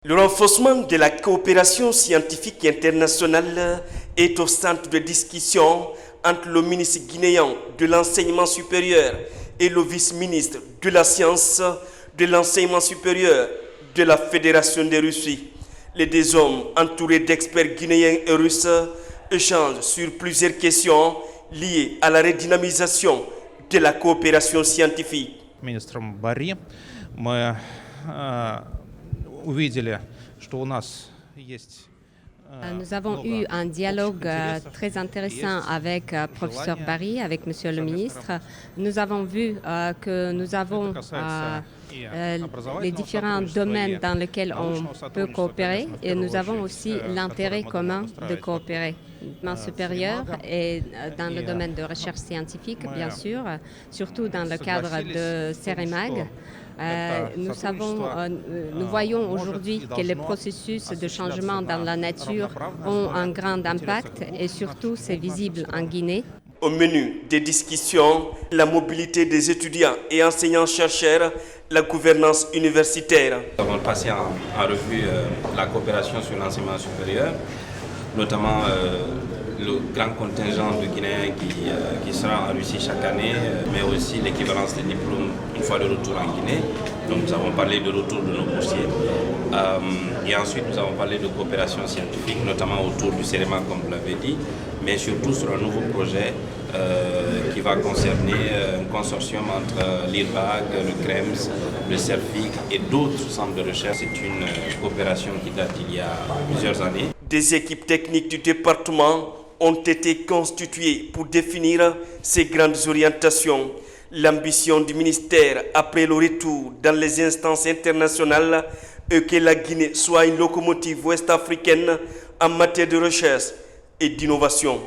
Le renforcement de la coopération scientifique internationale est au centre de discussion entre le ministre guinéen de l'enseignement supérieur et le vice-ministre de la science, de l'enseignement supérieur de la Fédération de Russie. Les deux hommes, entourés d'experts guinéens et russes, échangent sur plusieurs questions liées à la redynamisation de la coopération scientifique. Министром Барри мы увидели, что у нас есть. Nous avons eu un dialogue très intéressant avec professeur Barry, avec monsieur le ministre. Nous avons vu que nous avons les différents domaines dans lesquels on peut coopérer et nous avons aussi l'intérêt commun de coopérer. Dans supérieur et dans le domaine de recherche scientifique, bien sûr, surtout dans le cadre de CEREMAG. Nous voyons aujourd'hui que les processus de changement dans la nature ont un grand impact et surtout c'est visible en Guinée. Au menu des discussions, la mobilité des étudiants et enseignants-chercheurs, la gouvernance universitaire. Nous avons passé en revue la coopération sur l'enseignement supérieur, notamment le grand contingent de Guinéens qui sera en Russie chaque année, mais aussi l'équivalence des diplômes une fois de retour en Guinée. Donc nous avons parlé de retour de nos boursiers. Et ensuite nous avons parlé de coopération scientifique, notamment autour du CEREMAG comme vous l'avez dit, mais surtout sur un nouveau projet qui va concerner un consortium entre l'IRBAG, le CREMS, le CERFIC et d'autres centres de recherche. C'est une coopération qui date d'il y a plusieurs années. Des équipes techniques du département ont été constituées pour définir ces grandes orientations. L'ambition du ministère après le retour dans les instances internationales est que la Guinée soit une locomotive ouest-africaine en matière de recherche et d'innovation.